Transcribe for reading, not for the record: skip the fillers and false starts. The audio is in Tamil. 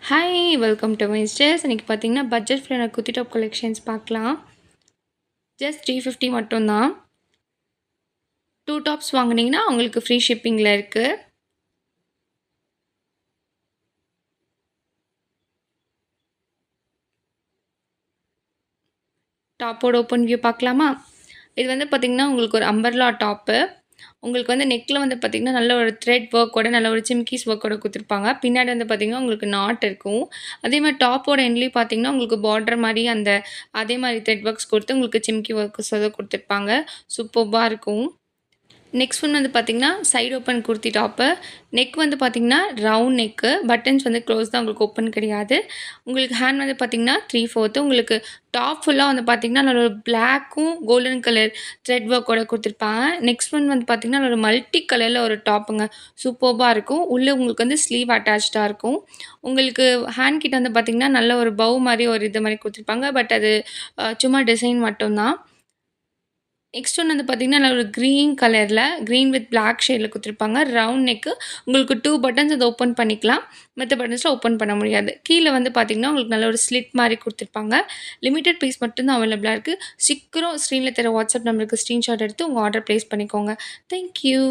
Hi welcome to my stay. இன்றைக்கி பார்த்தீங்கன்னா பட்ஜெட் ஃப்ரெண்டான குர்த்தி டாப் கலெக்ஷன்ஸ் பார்க்கலாம். ஜஸ்ட் 350 மட்டும்தான். 2 டாப்ஸ் வாங்குனீங்கன்னா உங்களுக்கு ஃப்ரீ ஷிப்பிங்கில் இருக்குது. டாப்போட ஓப்பன் வியூ பார்க்கலாமா? இது வந்து பார்த்திங்கன்னா உங்களுக்கு ஒரு அம்பர்லா டாப்பு. உங்களுக்கு வந்து நெக்கில் வந்து பார்த்திங்கன்னா நல்ல ஒரு த்ரெட் ஒர்க்கோட நல்ல ஒரு சிம்கீஸ் ஒர்க்கோட கொடுத்துருப்பாங்க. பின்னாடி வந்து பார்த்திங்கன்னா உங்களுக்கு நாட் இருக்கும். அதே மாதிரி டாப்போட எண்ட்லேயும் பார்த்திங்கன்னா உங்களுக்கு பார்டர் மாதிரி அதே மாதிரி த்ரெட் ஒர்க்ஸ் கொடுத்து உங்களுக்கு சிம்கி ஒர்க்ஸ் கொடுத்துருப்பாங்க. சூப்பர்பாக இருக்கும். நெக்ஸ்ட் ஒன் வந்து பார்த்திங்கன்னா side open kurti top. Neck வந்து பார்த்திங்கன்னா ரவுண்ட் நெக்கு. பட்டன்ஸ் வந்து க்ளோஸ் தான், உங்களுக்கு ஓப்பன் கிடையாது. உங்களுக்கு ஹேண்ட் வந்து பார்த்திங்கன்னா 3/4. உங்களுக்கு டாப் ஃபுல்லாக வந்து பார்த்திங்கன்னா நல்ல ஒரு பிளாக்கும் கோல்டன் கலர் த்ரெட் ஒர்க்கோட கொடுத்துருப்பாங்க. நெக்ஸ்ட் ஒன் வந்து பார்த்திங்கன்னா ஒரு மல்டி கலரில் ஒரு டாப்புங்க. சூப்பர்பாக இருக்கும். உள்ளே உங்களுக்கு வந்து ஸ்லீவ் அட்டாச்சாக இருக்கும். உங்களுக்கு ஹேண்ட் கிட்ட வந்து பார்த்திங்கன்னா நல்ல ஒரு பவு மாதிரி ஒரு இது மாதிரி கொடுத்துருப்பாங்க. பட் அது சும்மா டிசைன் மட்டும்தான். நெக்ஸ்ட் ஒன் வந்து பார்த்திங்கன்னா நல்ல ஒரு க்ரீன் கலரில் க்ரீன் வித் பிளாக் ஷேடில் கொடுத்துருப்பாங்க. Round neck. உங்களுக்கு 2 பட்டன்ஸ் அதை ஓப்பன் பண்ணிக்கலாம். மற்ற பட்டன்ஸில் ஓப்பன் பண்ண முடியாது. கீழே வந்து பார்த்திங்கன்னா உங்களுக்கு நல்ல ஒரு ஸ்லிட் மாதிரி கொடுத்துருப்பாங்க. லிமிட்டட் பீஸ் மட்டும்தான் அவைலபிளாக இருக்குது. சீக்கிரம் ஸ்க்ரீனில் தர வாட்ஸ்அப் நம்பருக்கு ஸ்க்ரீன்ஷாட் எடுத்து உங்கள் ஆர்டர் ப்ளேஸ் பண்ணிக்கோங்க. தேங்க்யூ.